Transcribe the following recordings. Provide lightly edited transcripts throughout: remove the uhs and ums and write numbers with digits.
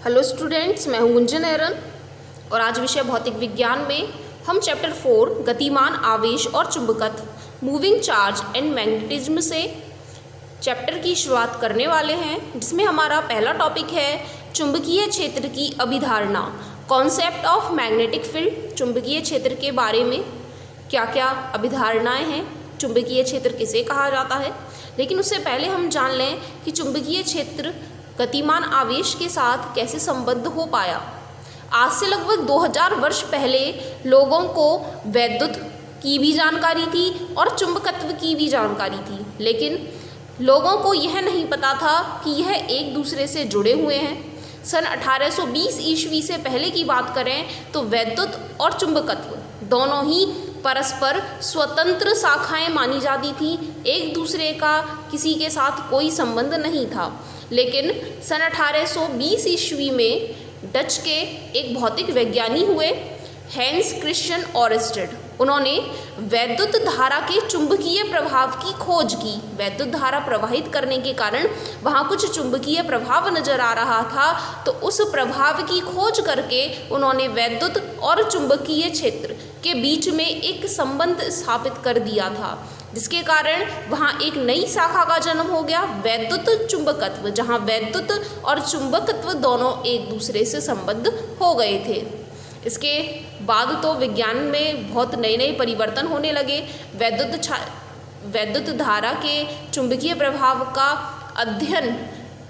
Hello students, मैं हूं गुंजन एरन और आज विषय भौतिक विज्ञान में हम चैप्टर 4 गतिमान आवेश और चुंबकत्व मूविंग चार्ज एंड मैग्नेटिज्म से चैप्टर की शुरुआत करने वाले हैं, जिसमें हमारा पहला टॉपिक है चुंबकीय क्षेत्र की अभिधारणा, कॉन्सेप्ट ऑफ मैग्नेटिक फील्ड। चुंबकीय क्षेत्र के बारे में क्या क्या अभिधारणाएं हैं, चुंबकीय क्षेत्र किसे कहा जाता है। लेकिन उससे पहले हम जान लें कि चुंबकीय क्षेत्र गतिमान आवेश के साथ कैसे संबद्ध हो पाया। आज से लगभग 2000 वर्ष पहले लोगों को वैद्युत की भी जानकारी थी और चुंबकत्व की भी जानकारी थी, लेकिन लोगों को यह नहीं पता था कि यह एक दूसरे से जुड़े हुए हैं। सन 1820 ईस्वी से पहले की बात करें तो वैद्युत और चुंबकत्व दोनों ही परस्पर स्वतंत्र शाखाएं मानी जाती थी, एक दूसरे का किसी के साथ कोई संबंध नहीं था। लेकिन सन 1820 ईस्वी में डच के एक भौतिक वैज्ञानिक हुए हैंस क्रिश्चियन ओरस्टेड। उन्होंने वैद्युत धारा के चुंबकीय प्रभाव की खोज की। वैद्युत धारा प्रवाहित करने के कारण वहाँ कुछ चुंबकीय प्रभाव नजर आ रहा था, तो उस प्रभाव की खोज करके उन्होंने वैद्युत और चुंबकीय क्षेत्र के बीच में एक संबंध स्थापित कर दिया था, जिसके कारण वहाँ एक नई शाखा का जन्म हो गया, वैद्युत चुंबकत्व, जहाँ वैद्युत और चुंबकत्व दोनों एक दूसरे से संबद्ध हो गए थे। इसके बाद तो विज्ञान में बहुत नए नए परिवर्तन होने लगे। वैद्युत धारा के चुंबकीय प्रभाव का अध्ययन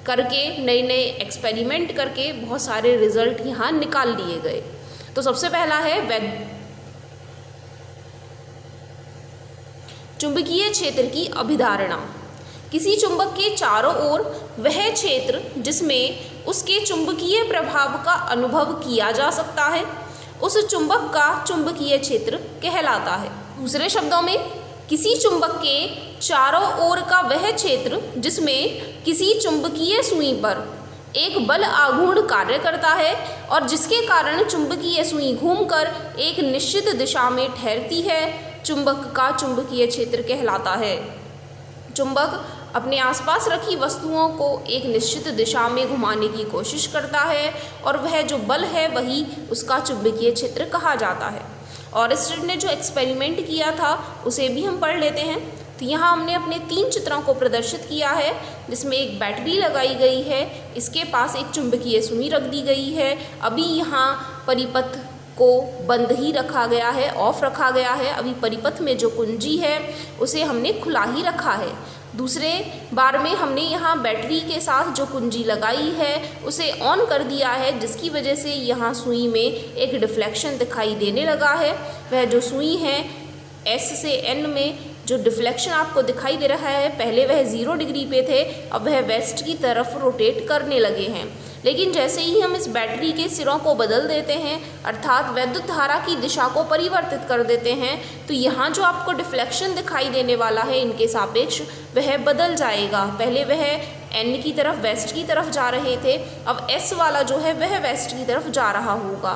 करके नए नए एक्सपेरिमेंट करके बहुत सारे रिजल्ट यहाँ निकाल लिए गए। तो सबसे पहला है चुंबकीय क्षेत्र की अभिधारणा। किसी चुंबक के चारों ओर वह क्षेत्र जिसमें उसके चुंबकीय प्रभाव का अनुभव किया जा सकता है, उस चुंबक का चुंबकीय क्षेत्र कहलाता है। दूसरे शब्दों में, किसी चुंबक के चारों ओर का वह क्षेत्र जिसमें किसी चुंबकीय सुई पर एक बल आघूर्ण कार्य करता है और जिसके कारण चुंबकीय सुई घूमकर एक निश्चित दिशा में ठहरती है, चुंबक का चुंबकीय क्षेत्र कहलाता है। चुंबक अपने आसपास रखी वस्तुओं को एक निश्चित दिशा में घुमाने की कोशिश करता है और वह जो बल है वही उसका चुंबकीय क्षेत्र कहा जाता है। ओरस्टेड ने जो एक्सपेरिमेंट किया था उसे भी हम पढ़ लेते हैं। तो यहाँ हमने अपने 3 चित्रों को प्रदर्शित किया है, जिसमें एक बैटरी लगाई गई है, इसके पास एक चुंबकीय सुई रख दी गई है। अभी यहाँ परिपथ को बंद ही रखा गया है, ऑफ रखा गया है। अभी परिपथ में जो कुंजी है उसे हमने खुला ही रखा है। दूसरे बार में हमने यहाँ बैटरी के साथ जो कुंजी लगाई है उसे ऑन कर दिया है, जिसकी वजह से यहाँ सुई में एक डिफ्लेक्शन दिखाई देने लगा है। वह जो सुई है S से N में जो डिफ्लेक्शन आपको दिखाई दे रहा है, पहले वह 0 डिग्री पे थे, अब वह वेस्ट की तरफ रोटेट करने लगे हैं। लेकिन जैसे ही हम इस बैटरी के सिरों को बदल देते हैं, अर्थात वैद्युत धारा की दिशा को परिवर्तित कर देते हैं, तो यहाँ जो आपको डिफ्लेक्शन दिखाई देने वाला है इनके सापेक्ष वह बदल जाएगा। पहले वह N की तरफ वेस्ट की तरफ जा रहे थे, अब S वाला जो है वह वेस्ट की तरफ जा रहा होगा।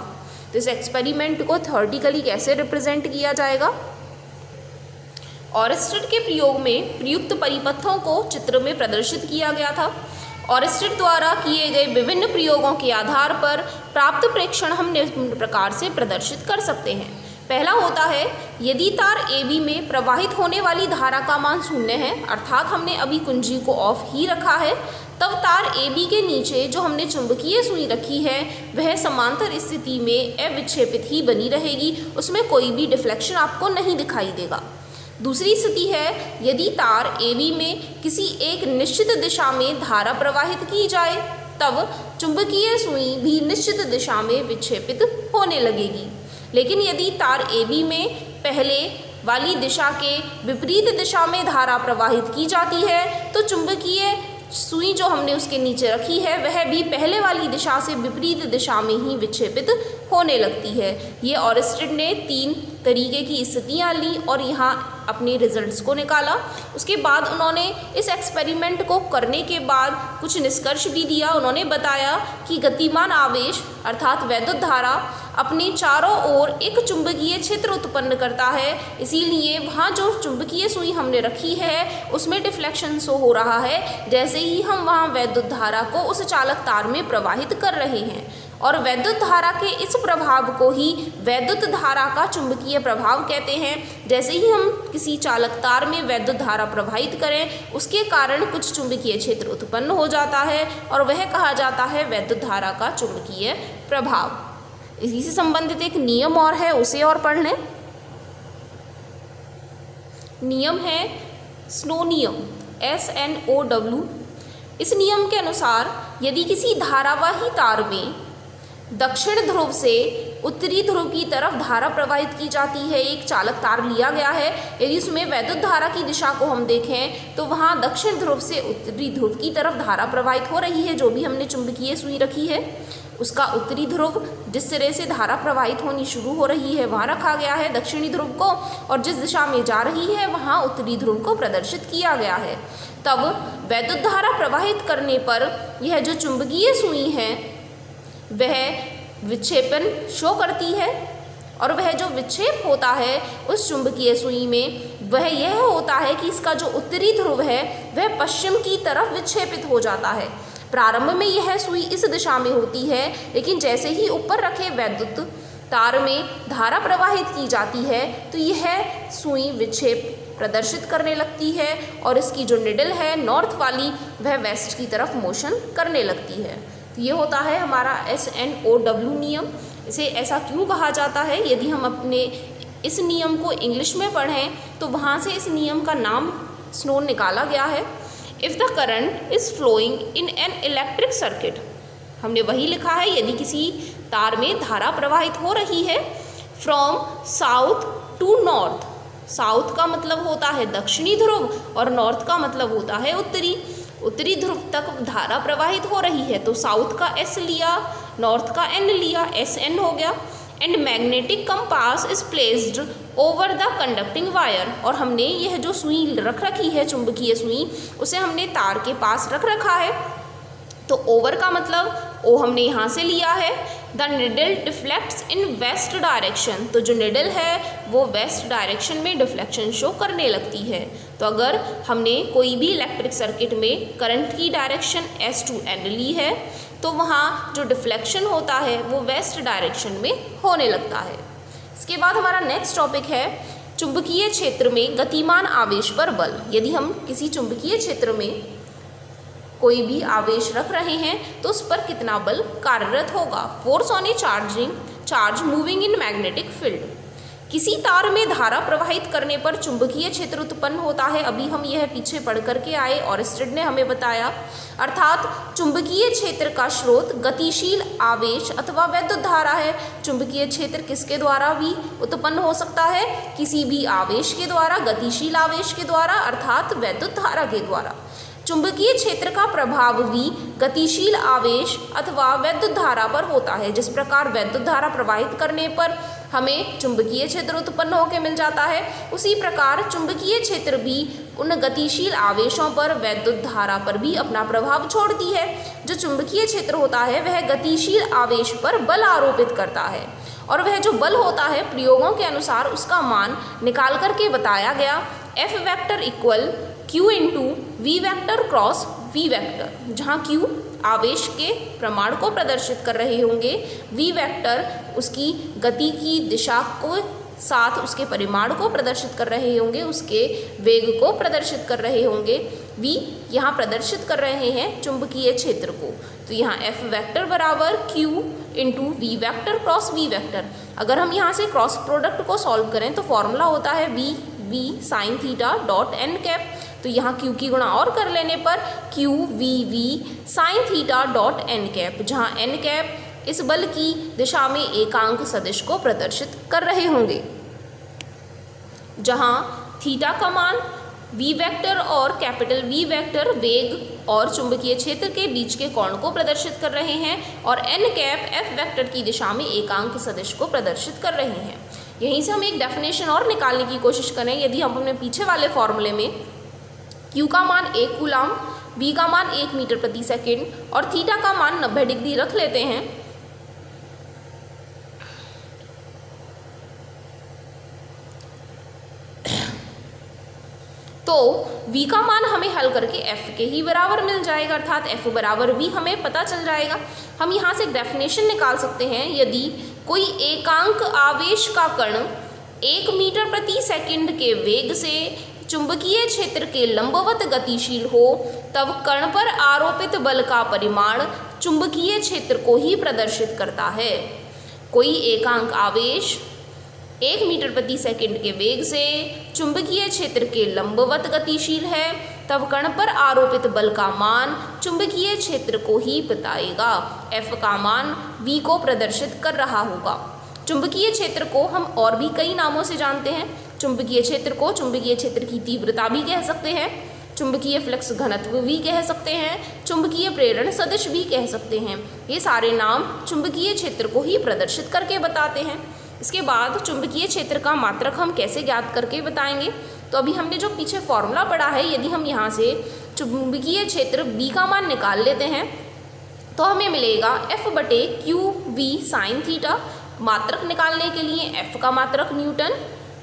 तो इस एक्सपेरिमेंट को थ्योरेटिकली कैसे रिप्रेजेंट किया जाएगा? ओरस्टेड के प्रयोग में प्रयुक्त परिपथों को चित्र में प्रदर्शित किया गया था। ओरस्टेड द्वारा किए गए विभिन्न प्रयोगों के आधार पर प्राप्त प्रेक्षण हम निम्न प्रकार से प्रदर्शित कर सकते हैं। पहला होता है, यदि तार AB में प्रवाहित होने वाली धारा का मान 0 है, अर्थात हमने अभी कुंजी को ऑफ ही रखा है, तब तार AB के नीचे जो हमने चुंबकीय सुई रखी है वह समांतर स्थिति में अविक्षेपित ही बनी रहेगी, उसमें कोई भी डिफ्लेक्शन आपको नहीं दिखाई देगा। दूसरी स्थिति है, यदि तार AB में किसी एक निश्चित दिशा में धारा प्रवाहित की जाए, तब चुंबकीय सुई भी निश्चित दिशा में विक्षेपित होने लगेगी। लेकिन यदि तार AB में पहले वाली दिशा के विपरीत दिशा में धारा प्रवाहित की जाती है, तो चुंबकीय सुई जो हमने उसके नीचे रखी है वह भी पहले वाली दिशा से विपरीत दिशा में ही विक्षेपित होने लगती है। ये ओरस्टेड ने 3 तरीके की स्थितियाँ ली और यहाँ अपने रिजल्ट्स को निकाला। उसके बाद उन्होंने इस एक्सपेरिमेंट को करने के बाद कुछ निष्कर्ष भी दिया। उन्होंने बताया कि गतिमान आवेश अर्थात वैद्युत धारा अपने चारों ओर एक चुंबकीय क्षेत्र उत्पन्न करता है, इसीलिए वहाँ जो चुंबकीय सुई हमने रखी है उसमें डिफ्लेक्शन शो हो रहा है, जैसे ही हम वहाँ वैद्युत धारा को उस चालक तार में प्रवाहित कर रहे हैं। और वैद्युत धारा के इस प्रभाव को ही वैद्युत धारा का चुंबकीय प्रभाव कहते हैं। जैसे ही हम किसी चालक तार में वैद्युत धारा प्रवाहित करें, उसके कारण कुछ चुंबकीय क्षेत्र उत्पन्न हो जाता है और वह कहा जाता है वैद्युत धारा का चुंबकीय प्रभाव। इसी से संबंधित एक नियम और है, उसे और पढ़ लें। नियम है स्नो नियम, SNOW। इस नियम के अनुसार यदि किसी धारावाही तार में दक्षिण ध्रुव से उत्तरी ध्रुव की तरफ धारा प्रवाहित की जाती है, एक चालक तार लिया गया है, यदि उसमें वैद्युत धारा की दिशा को हम देखें तो वहाँ दक्षिण ध्रुव से उत्तरी ध्रुव की तरफ धारा प्रवाहित हो रही है। जो भी हमने चुंबकीय सुई रखी है उसका उत्तरी ध्रुव जिस तरह से धारा प्रवाहित होनी शुरू हो रही है वहाँ रखा गया है दक्षिणी ध्रुव को, और जिस दिशा में जा रही है वहाँ उत्तरी ध्रुव को प्रदर्शित किया गया है। तब वैद्युत धारा प्रवाहित करने पर यह जो चुंबकीय सुई है वह विक्षेपण शो करती है, और वह जो विक्षेप होता है उस चुंबकीय सुई में वह यह होता है कि इसका जो उत्तरी ध्रुव है वह पश्चिम की तरफ विक्षेपित हो जाता है। प्रारंभ में यह सुई इस दिशा में होती है, लेकिन जैसे ही ऊपर रखे वैद्युत तार में धारा प्रवाहित की जाती है तो यह सुई विक्षेप प्रदर्शित करने लगती है, और इसकी जो निडल है नॉर्थ वाली वह वेस्ट की तरफ मोशन करने लगती है। तो ये होता है हमारा SNOW नियम। इसे ऐसा क्यों कहा जाता है? यदि हम अपने इस नियम को इंग्लिश में पढ़ें तो वहाँ से इस नियम का नाम स्नो निकाला गया है। If the current is flowing in an electric circuit, हमने वही लिखा है यदि किसी तार में धारा प्रवाहित हो रही है from south to north, south का मतलब होता है दक्षिणी ध्रुव और नॉर्थ का मतलब होता है उत्तरी, उत्तरी ध्रुव तक धारा प्रवाहित हो रही है तो साउथ का S लिया, नॉर्थ का N लिया, SN हो गया। And magnetic compass is placed over the conducting wire, और हमने यह जो सुई रख रखी है चुंबकीय सुई उसे हमने तार के पास रख रखा है। तो ओवर का मतलब ओ हमने यहाँ से लिया है। The needle deflects in west direction, तो जो निडल है वो वेस्ट डायरेक्शन में डिफ्लेक्शन शो करने लगती है। तो अगर हमने कोई भी इलेक्ट्रिक सर्किट में करंट की डायरेक्शन S to N ली है तो वहाँ जो डिफ्लेक्शन होता है वो वेस्ट डायरेक्शन में होने लगता है। इसके बाद हमारा नेक्स्ट टॉपिक है चुंबकीय क्षेत्र में गतिमान आवेश पर बल। यदि हम किसी चुंबकीय क्षेत्र में कोई भी आवेश रख रहे हैं तो उस पर कितना बल कार्यरत होगा। Force on A charge moving in magnetic field. किसी तार में धारा प्रवाहित करने पर चुंबकीय क्षेत्र उत्पन्न होता है। अभी हम यह पीछे पढ़ करके आए और स्टड ने हमें बताया, अर्थात चुंबकीय क्षेत्र का स्रोत गतिशील आवेश अथवा वैद्युत धारा है। चुंबकीय क्षेत्र किसके द्वारा भी उत्पन्न हो सकता है? किसी भी आवेश के द्वारा, गतिशील आवेश के द्वारा अर्थात वैद्युत धारा के द्वारा। चुंबकीय क्षेत्र का प्रभाव भी गतिशील आवेश अथवा वैद्युत धारा पर होता है। जिस प्रकार वैद्युत धारा प्रवाहित करने पर हमें चुंबकीय क्षेत्र उत्पन्न होकर मिल जाता है, उसी प्रकार चुंबकीय क्षेत्र भी उन गतिशील आवेशों पर, वैद्युत धारा पर भी अपना प्रभाव छोड़ती है। जो चुंबकीय क्षेत्र होता है वह गतिशील आवेश पर बल आरोपित करता है, और वह जो बल होता है प्रयोगों के अनुसार उसका मान निकाल करके बताया गया। F vector equal Q into V vector cross V vector, जहाँ Q आवेश के प्रमाण को प्रदर्शित कर रहे होंगे, V वेक्टर उसकी गति की दिशा को साथ उसके परिमाण को प्रदर्शित कर रहे होंगे, उसके वेग को प्रदर्शित कर रहे होंगे। V यहाँ प्रदर्शित कर रहे हैं चुंबकीय क्षेत्र को, तो यहाँ F वेक्टर बराबर Q into V vector cross V vector. अगर हम यहाँ से क्रॉस प्रोडक्ट को सॉल्व करें तो फॉर्मूला होता है V sine theta dot n cap. तो यहाँ Q की गुणा और कर लेने पर Q V sine theta dot n cap, जहाँ n कैप इस बल की दिशा में एकांक सदिश को प्रदर्शित कर रहे होंगे, जहाँ थीटा का मान V वेक्टर और कैपिटल V वेक्टर वेग और चुंबकीय क्षेत्र के बीच के कोण को प्रदर्शित कर रहे हैं, और n कैप F वेक्टर की दिशा में एकांक सदिश को प्रदर्शित कर रहे हैं। यहीं से हम एक डेफिनेशन और निकालने की कोशिश करें। यदि हम अपने पीछे वाले फॉर्मूले में Q का मान 1 कूलाम, V का मान 1 मीटर प्रति सेकेंड और थीटा का मान 90 डिग्री रख लेते हैं, तो v का मान हमें हल करके f के ही बराबर मिल जाएगा, अर्थात f बराबर v हमें पता चल जाएगा। हम यहाँ से एक डेफिनेशन निकाल सकते हैं, यदि कोई एकांक आवेश का कण 1 मीटर प्रति सेकंड के वेग से चुंबकीय क्षेत्र के लंबवत गतिशील हो, तब कण पर आरोपित बल का परिमाण चुंबकीय क्षेत्र को ही प्रदर्शित करता है। कोई एकांक आवेश 1 मीटर प्रति सेकंड के वेग से चुंबकीय क्षेत्र के लंबवत गतिशील है, तब कण पर आरोपित बल का मान चुंबकीय क्षेत्र को ही बताएगा। F का मान V को प्रदर्शित कर रहा होगा। चुंबकीय क्षेत्र को हम और भी कई नामों से जानते हैं। चुंबकीय क्षेत्र को चुंबकीय क्षेत्र की तीव्रता भी कह सकते हैं, चुंबकीय फ्लक्स घनत्व भी कह सकते हैं, चुंबकीय प्रेरण सदिश भी कह सकते हैं। ये सारे नाम चुंबकीय क्षेत्र को ही प्रदर्शित करके बताते हैं। इसके बाद चुंबकीय क्षेत्र का मात्रक हम कैसे ज्ञात करके बताएंगे। तो अभी हमने जो पीछे फॉर्मूला पढ़ा है, यदि हम यहाँ से चुंबकीय क्षेत्र B का मान निकाल लेते हैं तो हमें मिलेगा F/QV sin थीटा। मात्रक निकालने के लिए F का मात्रक न्यूटन,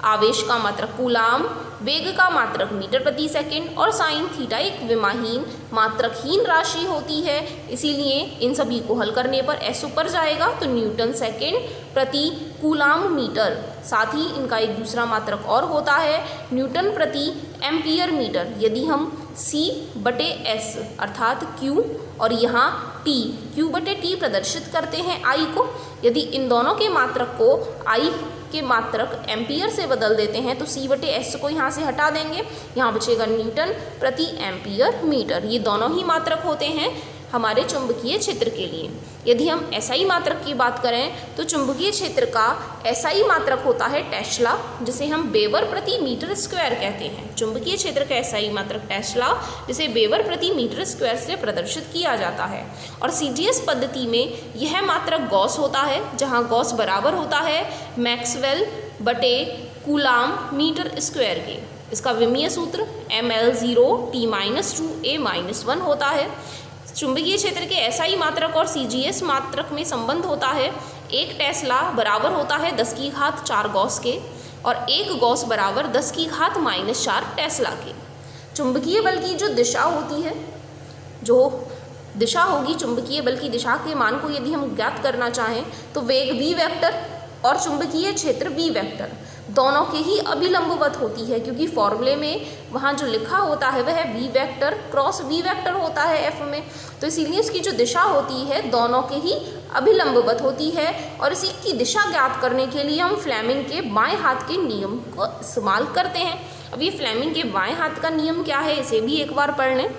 आवेश का मात्रक कूलाम, वेग का मात्रक मीटर प्रति सेकंड और साइन थीटा एक विमाहीन मात्रकहीन राशि होती है, इसीलिए इन सभी को हल करने पर S ऊपर जाएगा तो न्यूटन सेकंड प्रति कूलाम मीटर। साथ ही इनका एक दूसरा मात्रक और होता है न्यूटन प्रति एम्पियर मीटर। यदि हम C/S अर्थात Q और यहाँ T Q/T प्रदर्शित करते हैं I को, यदि इन दोनों के मात्रक को I के मात्रक एम्पियर से बदल देते हैं तो C/S को यहाँ से हटा देंगे, यहाँ बचेगा न्यूटन प्रति एम्पियर मीटर। ये दोनों ही मात्रक होते हैं हमारे चुंबकीय क्षेत्र के लिए। यदि हम SI मात्रक की बात करें तो चुंबकीय क्षेत्र का SI मात्रक होता है टेस्ला, जिसे हम वेबर प्रति मीटर स्क्वायर कहते हैं। चुंबकीय क्षेत्र का SI मात्रक टेस्ला, जिसे वेबर प्रति मीटर स्क्वायर से प्रदर्शित किया जाता है। और CGS पद्धति में यह मात्रक गॉस होता है, जहाँ गॉस बराबर होता है मैक्सवेल बटे कूलाम मीटर स्क्वायर के। इसका विमीय सूत्र mL0T-2A-1 होता है। चुंबकीय क्षेत्र के SI मात्रक और CGS मात्रक में संबंध होता है, 1 टेस्ला बराबर होता है 10⁴ गॉस के और 1 गॉस बराबर 10⁻⁴ टेस्ला के। चुंबकीय बल की जो दिशा होती है, जो दिशा होगी चुंबकीय बल की दिशा के मान को यदि हम ज्ञात करना चाहें तो वेग V वेक्टर और चुंबकीय क्षेत्र V वेक्टर दोनों के ही अभिलंबवत होती है, क्योंकि फॉर्मूले में वहाँ जो लिखा होता है वह V vector cross V vector होता है F में, तो इसीलिए इसकी जो दिशा होती है दोनों के ही अभिलंबवत होती है। और इसी की दिशा ज्ञात करने के लिए हम फ्लेमिंग के बाएं हाथ के नियम को इस्तेमाल करते हैं। अब ये फ्लेमिंग के बाएं हाथ का नियम क्या है, इसे भी एक बार पढ़ लें।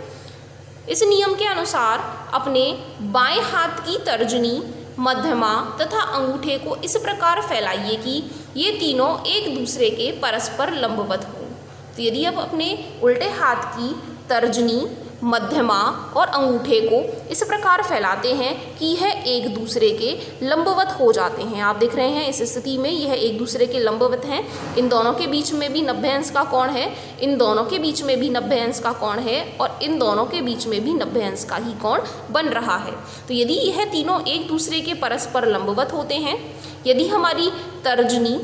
इस नियम के अनुसार अपने बाएं हाथ की तर्जनी, मध्यमा तथा अंगूठे को इस प्रकार फैलाइए कि ये तीनों एक दूसरे के परस्पर लंबवत हों। तो यदि आप अपने उल्टे हाथ की तर्जनी, मध्यमा और अंगूठे को इस प्रकार फैलाते हैं कि यह एक दूसरे के लंबवत हो जाते हैं। आप देख रहे हैं इस स्थिति में यह एक दूसरे के लंबवत हैं। इन दोनों के बीच में भी 90 अंश का कोण है, इन दोनों के बीच में भी 90 अंश का कोण है और इन दोनों के बीच में भी 90 अंश का ही कोण बन रहा है। तो यदि यह तीनों एक दूसरे के परस्पर लंबवत होते हैं, यदि हमारी तर्जनी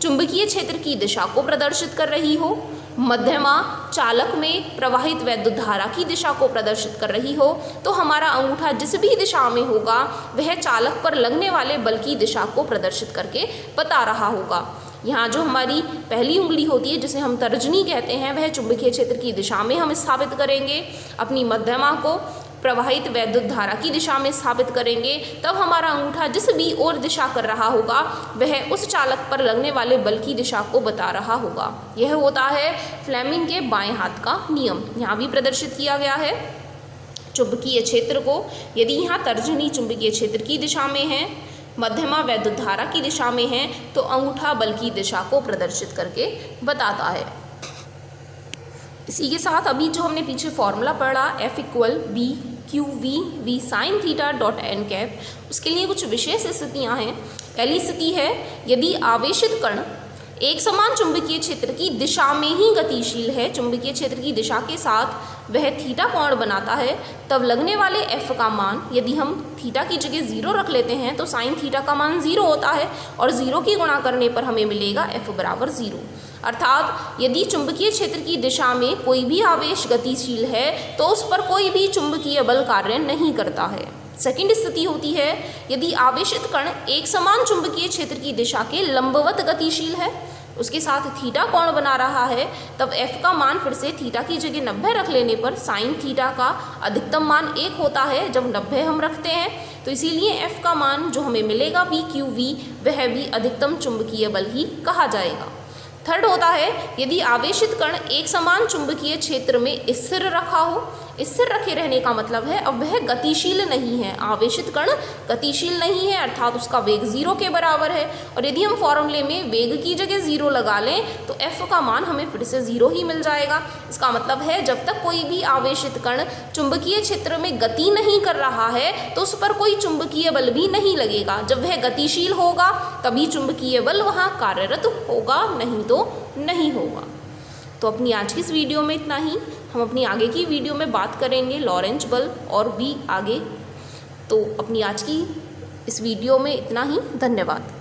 चुंबकीय क्षेत्र की दिशा को प्रदर्शित कर रही हो, मध्यमा चालक में प्रवाहित वैद्युत धारा की दिशा को प्रदर्शित कर रही हो, तो हमारा अंगूठा जिस भी दिशा में होगा वह चालक पर लगने वाले बल की दिशा को प्रदर्शित करके बता रहा होगा। यहाँ जो हमारी पहली उंगली होती है जिसे हम तर्जनी कहते हैं, वह चुंबकीय क्षेत्र की दिशा में हम स्थापित करेंगे, अपनी मध्यमा को प्रवाहित वैद्युत धारा की दिशा में स्थापित करेंगे, तब हमारा अंगूठा जिस भी ओर दिशा कर रहा होगा वह उस चालक पर लगने वाले बल की दिशा को बता रहा होगा। यह होता है फ्लेमिंग के बाएं हाथ का नियम। यहाँ भी प्रदर्शित किया गया है चुंबकीय क्षेत्र को। यदि यहाँ तर्जनी चुंबकीय क्षेत्र की दिशा में है, मध्यमा वैद्युत धारा की दिशा में है, तो अंगूठा बल की दिशा को प्रदर्शित करके बताता है। इसी के साथ अभी जो हमने पीछे फॉर्मूला पढ़ा F=BQV sin θ.n, उसके लिए कुछ विशेष स्थितियां हैं। पहली स्थिति है यदि आवेशित कण एक समान चुंबकीय क्षेत्र की दिशा में ही गतिशील है, चुंबकीय क्षेत्र की दिशा के साथ वह थीटा कोण बनाता है, तब लगने वाले F का मान, यदि हम थीटा की जगह 0 रख लेते हैं तो साइन थीटा का मान 0 होता है और 0 की गुणा करने पर हमें मिलेगा F = 0। अर्थात यदि चुंबकीय क्षेत्र की दिशा में कोई भी आवेश गतिशील है तो उस पर कोई भी चुंबकीय बल कार्य नहीं करता है। सेकंड स्थिति होती है यदि आवेशित कण एक समान चुंबकीय क्षेत्र की दिशा के लंबवत गतिशील है, उसके साथ थीटा कोण बना रहा है, तब F का मान फिर से थीटा की जगह 90 रख लेने पर साइन थीटा का अधिकतम मान 1 होता है जब 90 हम रखते हैं, तो इसीलिए F का मान जो हमें मिलेगा PQV वह भी अधिकतम चुंबकीय बल ही कहा जाएगा। थर्ड होता है यदि आवेशित कण एक समान चुंबकीय क्षेत्र में स्थिर रखा हो। स्थिर रखे रहने का मतलब है अब वह गतिशील नहीं है, आवेशित कण गतिशील नहीं है अर्थात उसका वेग 0 के बराबर है। और यदि हम फॉर्मूले में वेग की जगह 0 लगा लें तो F का मान हमें फिर से 0 ही मिल जाएगा। इसका मतलब है जब तक कोई भी आवेशित कण चुंबकीय क्षेत्र में गति नहीं कर रहा है तो उस पर कोई चुंबकीय बल भी नहीं लगेगा। जब वह गतिशील होगा तभी चुंबकीय बल वहाँ कार्यरत होगा, नहीं तो नहीं होगा। तो अपनी आज की इस वीडियो में इतना ही। हम अपनी आगे की वीडियो में बात करेंगे लॉरेंज बल और भी आगे। तो अपनी आज की इस वीडियो में इतना ही। धन्यवाद।